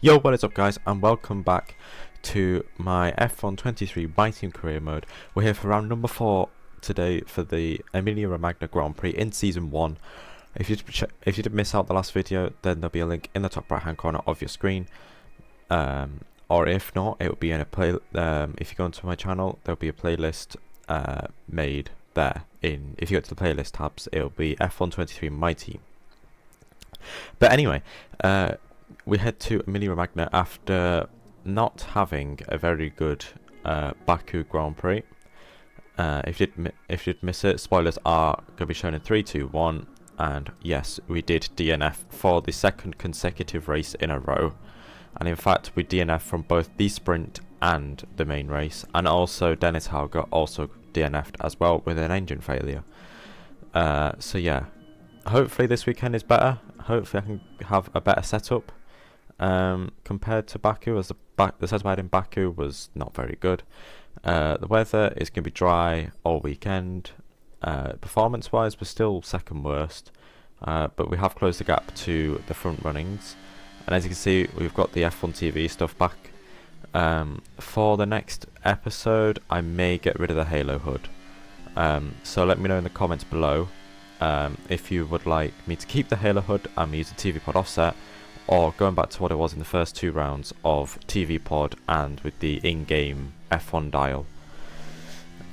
Yo, what is up guys, and welcome back to my F1 23 My Team Career Mode. We're here for round number 4 today for the Emilia-Romagna Grand Prix in Season 1. If you did miss out the last video, then there'll be a link in the top right hand corner of your screen. Or if not, it will be in a play. If you go onto my channel, there'll be a playlist made there. If you go to the playlist tabs, it'll be F1 23 My Team. But anyway, we head to Emilia-Romagna after not having a very good Baku Grand Prix. If you did miss it, spoilers are going to be shown in 3, 2, 1. And yes, we did DNF for the second consecutive race in a row. And in fact, we DNF from both the sprint and the main race. And also, Dennis Hauger also DNF'd as well with an engine failure. So yeah, hopefully this weekend is better. Hopefully I can have a better setup compared to Baku, as the setup I had in Baku was not very good. The weather is going to be dry all weekend. Performance wise, we're still second worst, but we have closed the gap to the front runnings. And as you can see, we've got the F1 TV stuff back. For the next episode, I may get rid of the Halo hood. So let me know in the comments below if you would like me to keep the Halo hood and use the TV pod offset, or going back to what it was in the first 2 rounds of TV pod and with the in-game F1 dial.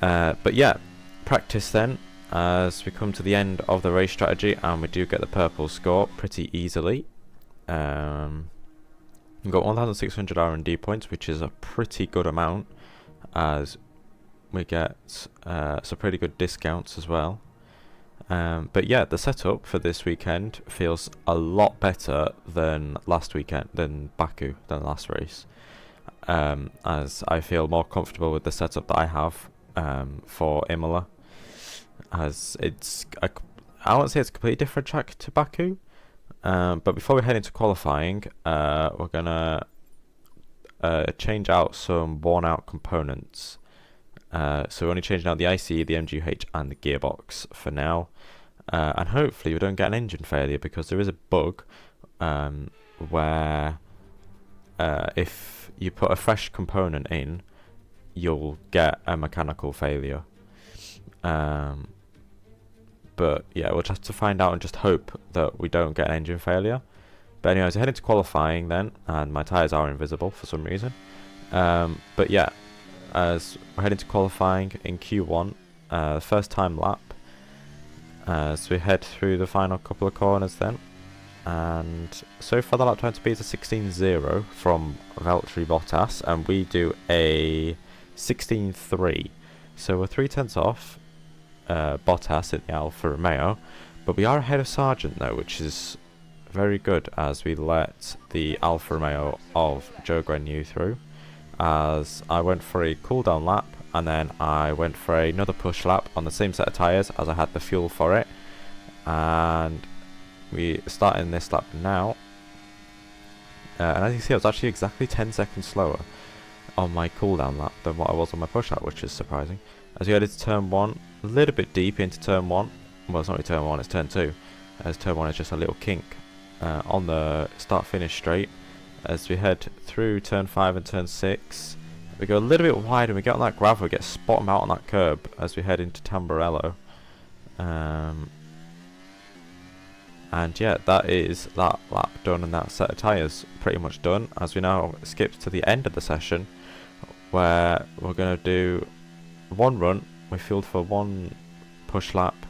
But yeah, practice then as we come to the end of the race strategy, and we do get the purple score pretty easily. We've got 1,600 R&D points, which is a pretty good amount, as we get some pretty good discounts as well. But yeah, the setup for this weekend feels a lot better than last weekend, than Baku, than last race, as I feel more comfortable with the setup that I have for Imola, as I won't say it's a completely different track to Baku, but before we head into qualifying, we're gonna change out some worn out components. So we're only changing out the ICE, the MGH and the gearbox for now, and hopefully we don't get an engine failure, because there is a bug where if you put a fresh component in, you'll get a mechanical failure. But yeah, we'll just have to find out and just hope that we don't get an engine failure. But anyways, I head into qualifying then, and my tyres are invisible for some reason. But yeah, as we're heading to qualifying in Q1, first time lap. So we head through the final couple of corners then. And so far the lap time to beat is a 16.0 from Valtteri Bottas, and we do a 16.3. So we're 3/10 off Bottas in the Alfa Romeo, but we are ahead of Sargent though, which is very good, as we let the Alfa Romeo of Joe Grenu through. As I went for a cool down lap, and then I went for another push lap on the same set of tyres, as I had the fuel for it. And we start in this lap now, and as you can see, I was actually exactly 10 seconds slower on my cool down lap than what I was on my push lap, which is surprising. As we headed to turn 1, a little bit deep into turn 1, well, it's not really turn 1, it's turn 2, as turn 1 is just a little kink on the start finish straight. As we head through turn 5 and turn 6, we go a little bit wide and we get on that gravel, we get spot out on that curb as we head into Tamburello. And yeah, that is that lap done, and that set of tyres pretty much done, as we now skip to the end of the session, where we're going to do one run. We fueled for one push lap,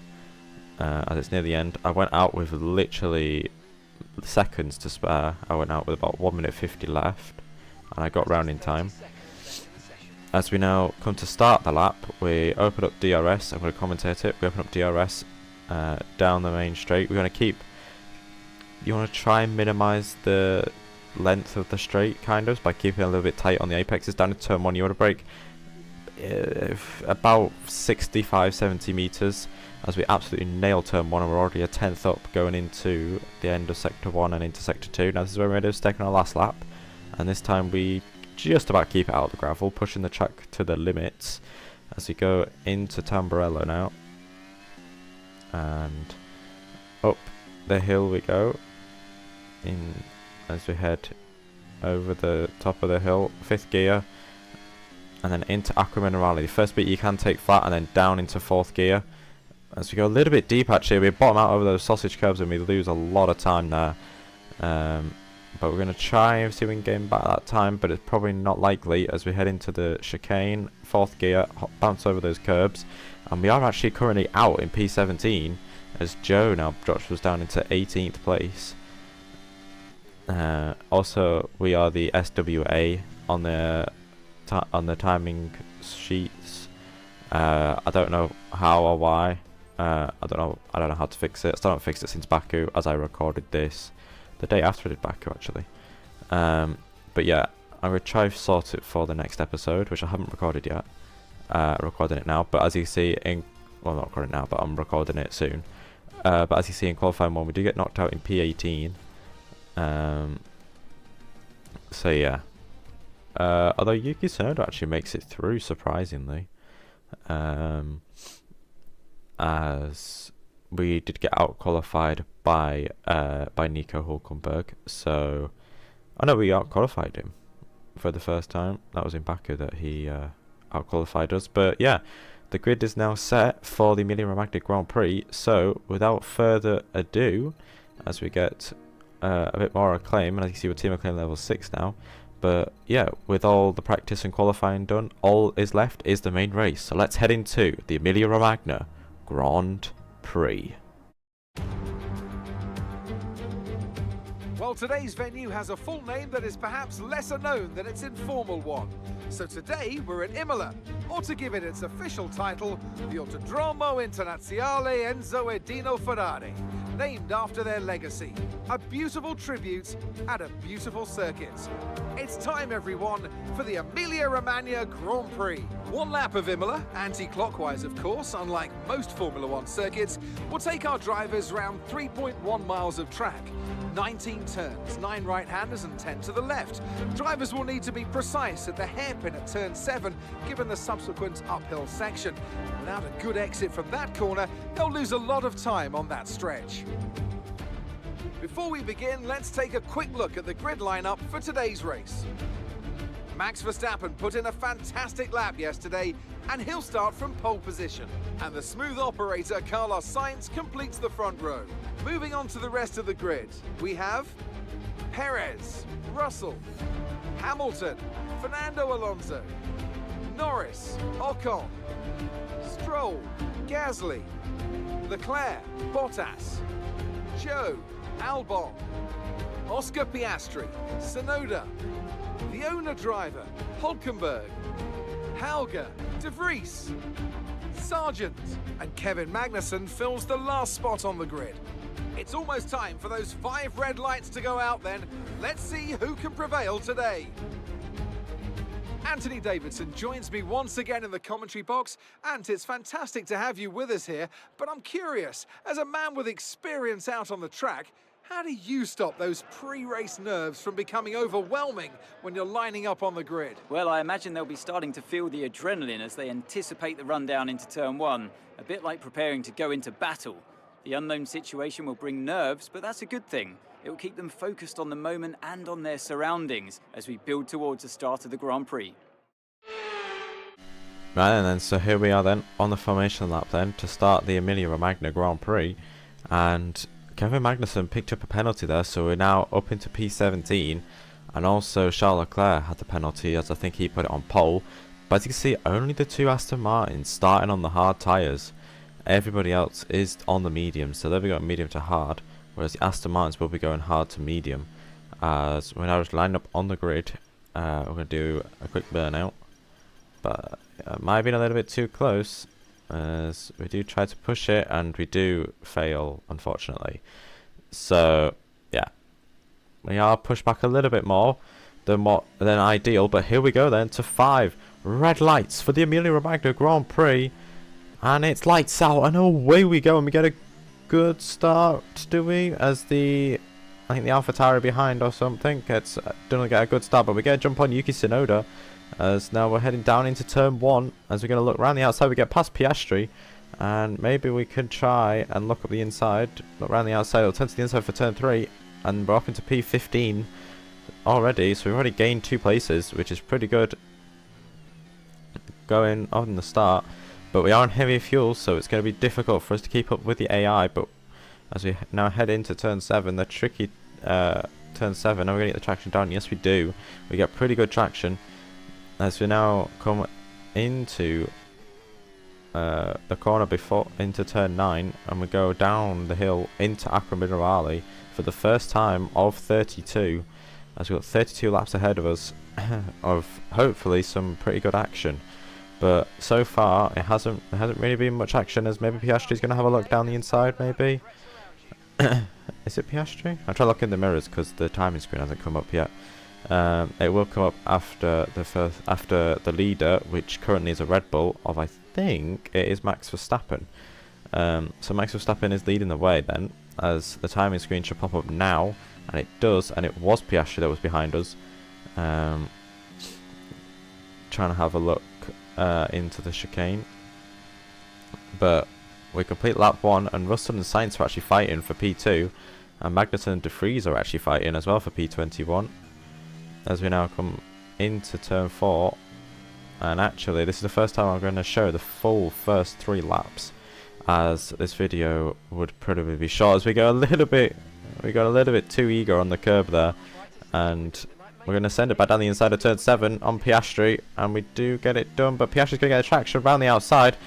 as it's near the end. I went out with literally seconds to spare. I went out with about 1 minute 50 left, and I got round in time. As we now come to start the lap, we open up DRS. I'm going to commentate it. We open up DRS down the main straight. We're going to keep, you want to try and minimize the length of the straight, kind of, by keeping it a little bit tight on the apexes. Down to turn 1, you want to brake about 65-70 meters, as we absolutely nail turn 1, and we're already a 10th up going into the end of sector 1 and into sector 2. Now this is where we're taking our last lap, and this time we just about keep it out of the gravel, pushing the track to the limits as we go into Tamburello now, and up the hill we go in as we head over the top of the hill, 5th gear, and then into Acqua Minerale. The first bit you can take flat and then down into 4th gear. As we go a little bit deep actually, we bottom out over those sausage curves and we lose a lot of time there. But we're going to try and see if we can gain back that time, but it's probably not likely as we head into the chicane, 4th gear, bounce over those curbs. And we are actually currently out in P17 as Joe now drops us down into 18th place. Also, we are the SWA on the timing sheets. I don't know how or why. I don't know how to fix it. I still haven't fixed it since Baku, as I recorded this the day after I did Baku actually. But yeah, I'm gonna try to sort it for the next episode, which I haven't recorded yet. Recording it now, but as you see well, not recording now, but I'm recording it soon. But as you see in qualifying 1, we do get knocked out in P18. So yeah. Although Yuki Tsunoda actually makes it through surprisingly. As we did get out qualified by Nico Hulkenberg, so I know we out qualified him for the first time. That was in Baku that he out qualified us. But yeah, the grid is now set for the Emilia-Romagna Grand Prix. So without further ado, as we get a bit more acclaim, and as you see, we're team acclaim level 6 now. But yeah, with all the practice and qualifying done, all is left is the main race. So let's head into the Emilia-Romagna Grand Prix. Well, today's venue has a full name that is perhaps lesser known than its informal one. So today we're at Imola, or to give it its official title, the Autodromo Internazionale Enzo e Dino Ferrari, named after their legacy. A beautiful tribute at a beautiful circuit. It's time, everyone, for the Emilia-Romagna Grand Prix. One lap of Imola, anti-clockwise of course, unlike most Formula One circuits, will take our drivers round 3.1 miles of track. 19 turns, 9 right-handers and 10 to the left. Drivers will need to be precise at the hairpin at turn 7, given the subsequent uphill section. Without a good exit from that corner, they'll lose a lot of time on that stretch. Before we begin, let's take a quick look at the grid lineup for today's race. Max Verstappen put in a fantastic lap yesterday, and he'll start from pole position. And the smooth operator Carlos Sainz completes the front row. Moving on to the rest of the grid, we have Perez, Russell, Hamilton, Fernando Alonso, Norris, Ocon, Stroll, Gasly, Leclerc, Bottas, Joe, Albon, Oscar Piastri, Tsunoda, the owner driver, Hulkenberg, Hauger, De Vries, Sargent, and Kevin Magnussen fills the last spot on the grid. It's almost time for those 5 red lights to go out then. Let's see who can prevail today. Anthony Davidson joins me once again in the commentary box. Ant, it's fantastic to have you with us here, but I'm curious, as a man with experience out on the track, how do you stop those pre-race nerves from becoming overwhelming when you're lining up on the grid? Well, I imagine they'll be starting to feel the adrenaline as they anticipate the rundown into turn 1, a bit like preparing to go into battle. The unknown situation will bring nerves, but that's a good thing. It will keep them focused on the moment and on their surroundings as we build towards the start of the Grand Prix. Right, and then so here we are then on the formation lap then to start the Emilia-Romagna Grand Prix, and Kevin Magnussen picked up a penalty there, so we're now up into P17, and also Charles Leclerc had the penalty as I think he put it on pole. But as you can see, only the 2 Aston Martins starting on the hard tyres. Everybody else is on the medium, so they'll be going medium to hard, whereas the Aston Martins will be going hard to medium. As we're now just lined up on the grid, we're going to do a quick burnout, but it might have been a little bit too close, as we do try to push it and we do fail, unfortunately. So yeah, we are pushed back a little bit more than ideal, but here we go then to 5 red lights for the Emilia-Romagna Grand Prix, and it's lights out and away we go, and we get a good start, do we? As I think the AlphaTauri behind or something don't get a good start, but we get a jump on Yuki Tsunoda. As now we're heading down into turn 1, as we're going to look around the outside. We get past Piastri, and maybe we could try and look up the inside, look around the outside. We'll turn to the inside for turn 3, and we're off into P15. already, so we've already gained 2 places, which is pretty good going on the start. But we are on heavy fuel, so it's going to be difficult for us to keep up with the AI. But as we now head into turn 7, the tricky turn 7, are we going to get the traction down? Yes, we do. We get pretty good traction as we now come into the corner before into turn 9, and we go down the hill into Acqua Minerale for the first time of 32, as we've got 32 laps ahead of us of hopefully some pretty good action. But so far it hasn't really been much action, as maybe Piastri's going to have a look down the inside, maybe. Is it Piastri? I'm trying to look in the mirrors because the timing screen hasn't come up yet. It will come up after the leader, which currently is a Red Bull of, I think it is Max Verstappen. So Max Verstappen is leading the way then, as the timing screen should pop up now, and it does, and it was Piastri that was behind us. Trying to have a look into the chicane, but we complete lap 1, and Russell and Sainz are actually fighting for P2, and Magnussen and De Vries are actually fighting as well for P21. As we now come into turn 4, and actually this is the first time I'm going to show the full first 3 laps, as this video would probably be short, as we got a little bit too eager on the curb there, and we're going to send it back down the inside of turn 7 on Piastri, and we do get it done, but Piastri's going to get the traction around the outside,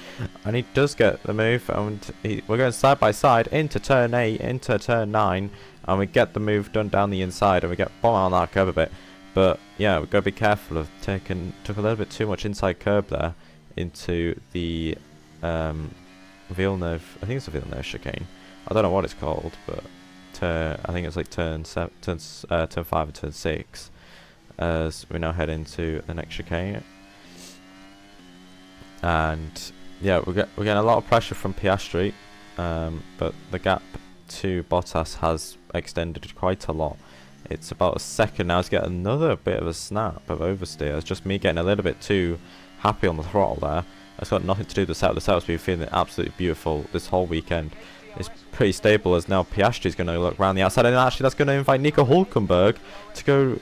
and he does get the move, and we're going side by side into turn 8, into turn 9, and we get the move done down the inside, and we get bombed on that curb a bit. But yeah, we've got to be careful of took a little bit too much inside curb there into the Villeneuve, I think it's a Villeneuve chicane. I don't know what it's called, but I think it's like turn 5 and turn 6. As we now head into the next chicane, and yeah, we're getting a lot of pressure from Piastri, but the gap to Bottas has extended quite a lot. It's about a second now to get another bit of a snap of oversteer. It's just me getting a little bit too happy on the throttle there. It's got nothing to do with the setup. The setup's been feeling absolutely beautiful this whole weekend. It's pretty stable, as now Piastri's going to look around the outside, and actually that's going to invite Nico Hulkenberg to go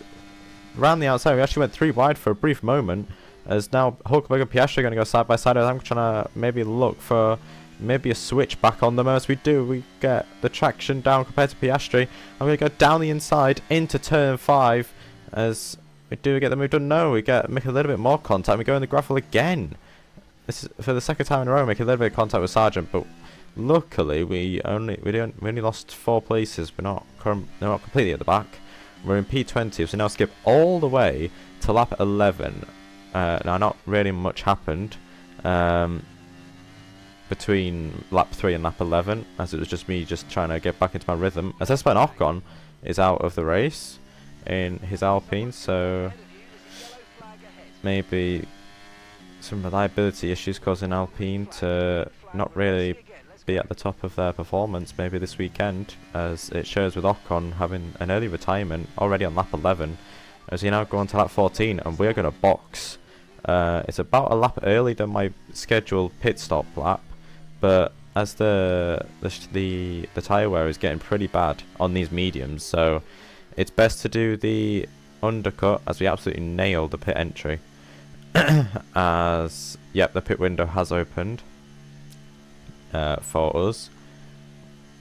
around the outside. We actually went 3 wide for a brief moment, as now Hulkenberg and Piastri are going to go side by side. I'm trying to maybe look for maybe a switch back on them. As we do, we get the traction down compared to Piastri. I'm going to go down the inside into turn 5, as we do get the move done. No, we make a little bit more contact. We go in the gravel again. This is for the second time in a row, make a little bit of contact with Sargent, but luckily we only lost 4 places. We're not completely at the back. We're in P20, so now skip all the way to lap 11. Now, not really much happened between lap 3 and lap 11, as it was just me trying to get back into my rhythm. As Esteban Ocon is out of the race in his Alpine, so maybe some reliability issues causing Alpine to not really be at the top of their performance maybe this weekend, as it shows with Ocon having an early retirement already on lap 11, as he now go on to lap 14, and we're going to box. It's about a lap early than my scheduled pit stop lap, but as the tyre wear is getting pretty bad on these mediums, so it's best to do the undercut, as we absolutely nailed the pit entry. As yep, the pit window has opened for us.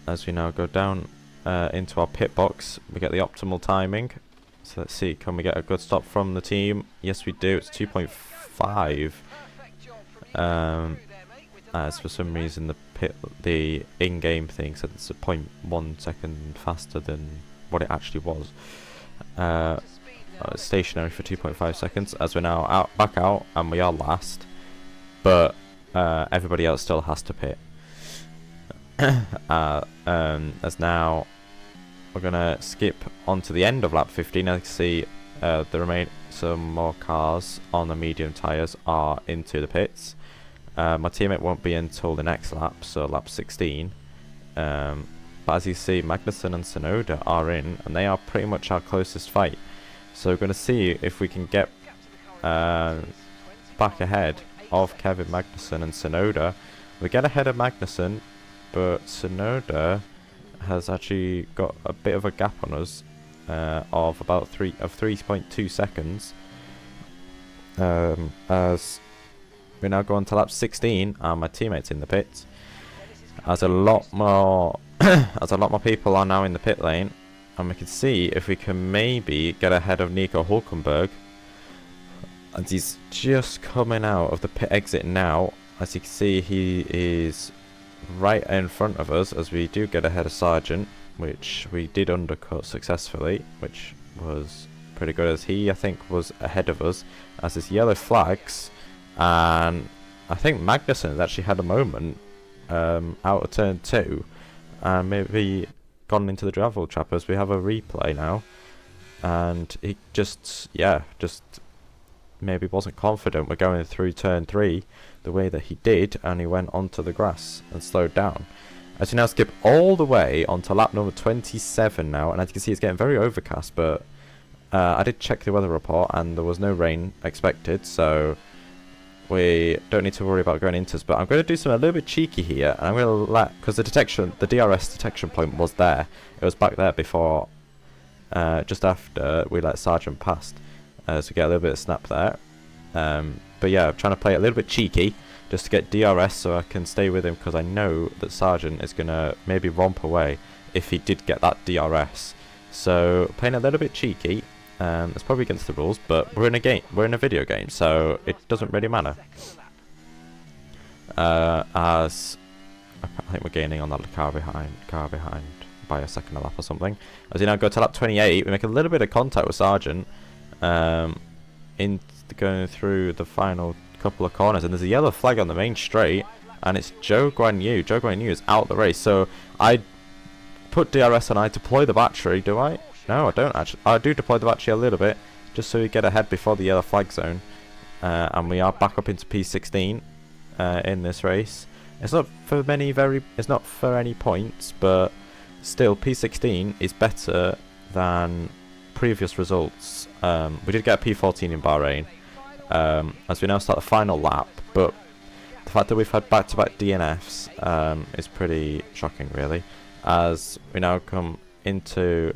As we now go down into our pit box, we get the optimal timing. So let's see, can we get a good stop from the team? Yes, we do. It's 2.5. As for some reason the in-game thing said it's a 0.1 second faster than what it actually was. Stationary for 2.5 seconds, as we're now back out, and we are last, but everybody else still has to pit. As now we're gonna skip on to the end of lap 15. I can see some more cars on the medium tyres are into the pits. My teammate won't be until the next lap, so lap 16. But as you see, Magnussen and Tsunoda are in, and they are pretty much our closest fight. So we're going to see if we can get back ahead of Kevin Magnussen and Tsunoda. We get ahead of Magnussen, but Tsunoda has actually got a bit of a gap on us, of about 3.2 seconds. As we now go on to lap 16, and my teammates in the pits. As a lot more, people are now in the pit lane, and we can see if we can maybe get ahead of Nico Hulkenberg. And he's just coming out of the pit exit now. As you can see, he is right in front of us as we do get ahead of Sargent, which we did undercut successfully, which was pretty good, as he, I think, was ahead of us as his yellow flags. And I think Magnussen actually had a moment out of turn 2 and maybe gone into the gravel trap, as we have a replay now, and he just maybe wasn't confident with going through turn 3 the way that he did, and he went onto the grass and slowed down. As we now skip all the way onto lap number 27 now, and as you can see it's getting very overcast, but I did check the weather report and there was no rain expected, so we don't need to worry about going into this. But I'm going to do something a little bit cheeky here, and I'm going to because the DRS detection point was there. It was back there before, just after we let Sargent past. So we get a little bit of snap there. But yeah, I'm trying to play it a little bit cheeky, just to get DRS so I can stay with him, because I know that Sargent is going to maybe romp away if he did get that DRS. So playing a little bit cheeky. It's probably against the rules, but we're in a game. We're in a video game, so it doesn't really matter. As I think we're gaining on that car behind by a second a lap or something. As we now go to lap 28, we make a little bit of contact with Sargent, in going through the final couple of corners, and there's a yellow flag on the main straight, and it's Zhou Guanyu. Zhou Guanyu is out the race, so I put DRS and I deploy the battery. Do I? No, I don't actually. I do deploy the battery a little bit, just so we get ahead before the yellow flag zone. And we are back up into P16 in this race. It's not for it's not for any points, but still P16 is better than previous results. We did get a P14 in Bahrain, as we now start the final lap. But the fact that we've had back-to-back DNFs is pretty shocking, really. As we now come into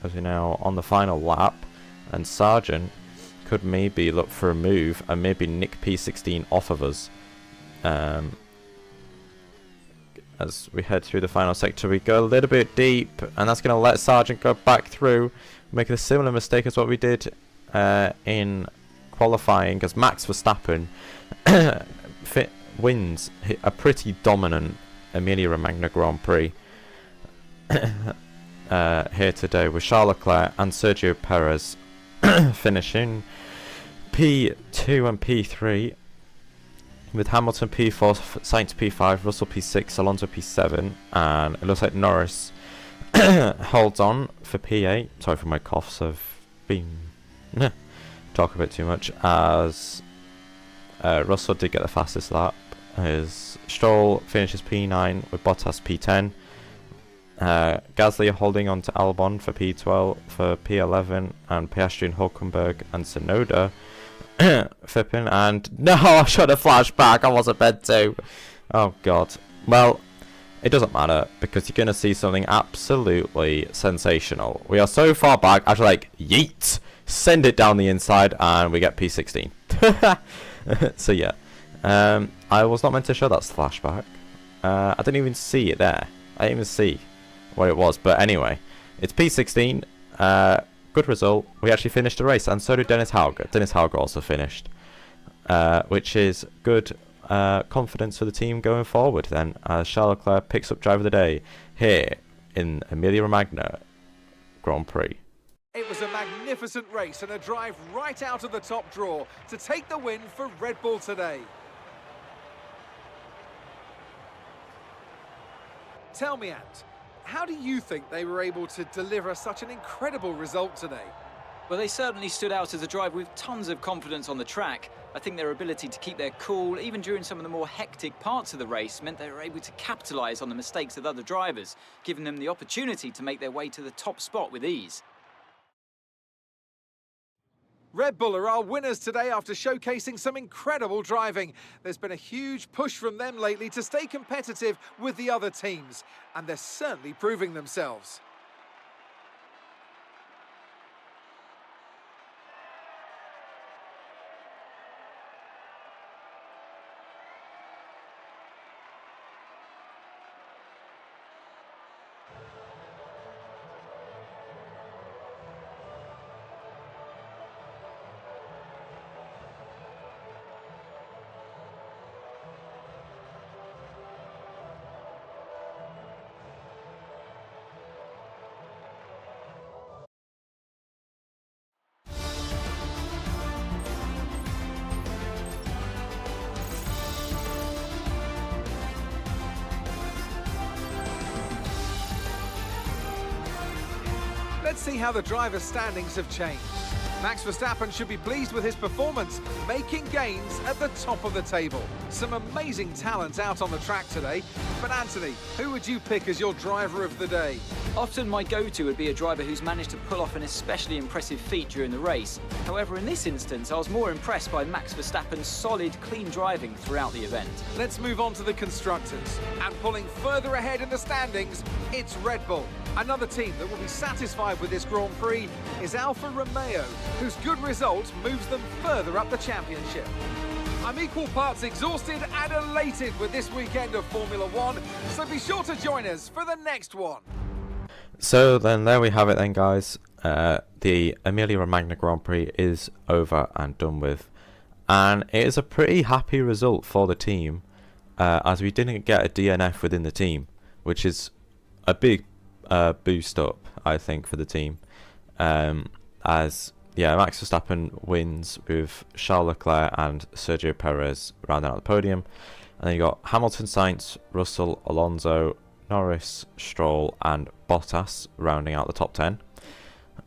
on the final lap, and Sargent could maybe look for a move and maybe nick P16 off of us. As we head through the final sector, we go a little bit deep, and that's going to let Sargent go back through, making a similar mistake as what we did in qualifying, as Max Verstappen wins a pretty dominant Emilia-Romagna Grand Prix here today, with Charles Leclerc and Sergio Perez finishing P2 and P3, with Hamilton P4, Sainz P5, Russell P6, Alonso P7, and it looks like Norris holds on for P8. Sorry for my coughs, I've been talking a bit too much. As Russell did get the fastest lap, as Stroll finishes P9 with Bottas P10. Gasly holding on to Albon for P12, for P11, and Piastri and Hulkenberg and Tsunoda flipping. And no, I should have flashed back. I wasn't meant to. Oh god. Well, it doesn't matter, because you're going to see something absolutely sensational. We are so far back, actually, like, yeet, send it down the inside, and we get P16. So yeah, I was not meant to show that flashback. I didn't even see it there. I didn't even see what it was, but anyway, it's P16. Good result. We actually finished the race, and so did Dennis Hauger. Dennis Hauger also finished, which is good confidence for the team going forward then, as Charles Leclerc picks up driver of the day here in Emilia-Romagna Grand Prix. It was a magnificent race and a drive right out of the top draw to take the win for Red Bull today. Tell me, Ant, how do you think they were able to deliver such an incredible result today? Well, they certainly stood out as a drive with tons of confidence on the track. I think their ability to keep their cool, even during some of the more hectic parts of the race, meant they were able to capitalise on the mistakes of other drivers, giving them the opportunity to make their way to the top spot with ease. Red Bull are our winners today after showcasing some incredible driving. There's been a huge push from them lately to stay competitive with the other teams, and they're certainly proving themselves. Let's see how the drivers' standings have changed. Max Verstappen should be pleased with his performance, making gains at the top of the table. Some amazing talent out on the track today. But Anthony, who would you pick as your driver of the day? Often my go-to would be a driver who's managed to pull off an especially impressive feat during the race. However, in this instance, I was more impressed by Max Verstappen's solid, clean driving throughout the event. Let's move on to the constructors. And pulling further ahead in the standings, it's Red Bull. Another team that will be satisfied with this Grand Prix is Alfa Romeo, whose good result moves them further up the championship. I'm equal parts exhausted and elated with this weekend of Formula One, so be sure to join us for the next one. So then there we have it then, guys. The Emilia-Romagna Grand Prix is over and done with. And it is a pretty happy result for the team, as we didn't get a DNF within the team, which is a big boost up, I think, for the team. As Max Verstappen wins with Charles Leclerc and Sergio Perez rounding out the podium. And then you got Hamilton, Sainz, Russell, Alonso, Norris, Stroll and Bottas rounding out the top 10.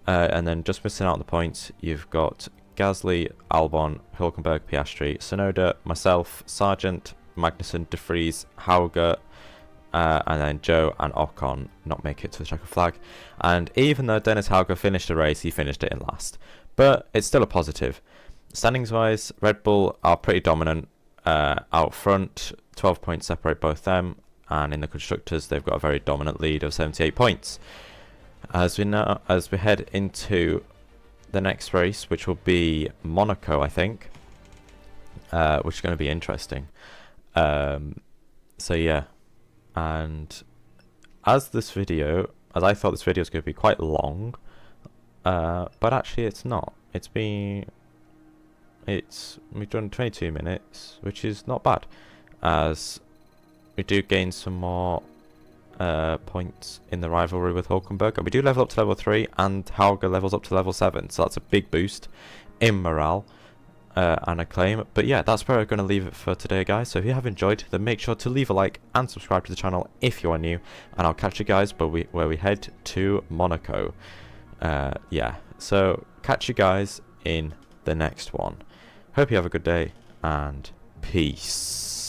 And then just missing out on the points, you've got Gasly, Albon, Hülkenberg, Piastri, Tsunoda, myself, Sargent, Magnussen, De Vries, Hauger, and then Joe and Ocon not make it to the checkered flag. And even though Dennis Hauger finished the race, he finished it in last. But it's still a positive. Standings wise, Red Bull are pretty dominant out front. 12 points separate both them. And in the constructors, they've got a very dominant lead of 78 points. As we head into the next race, which will be Monaco, I think, which is going to be interesting. So yeah. And as I thought this video was going to be quite long, but actually it's not. We've done 22 minutes, which is not bad, as we do gain some more points in the rivalry with Hülkenberg, and we do level up to level 3, and Hauger levels up to level 7, so that's a big boost in morale and acclaim. But yeah, that's where we're going to leave it for today, guys. So if you have enjoyed, then make sure to leave a like and subscribe to the channel if you are new, and I'll catch you guys where we head to Monaco. So catch you guys in the next one. Hope you have a good day, and peace.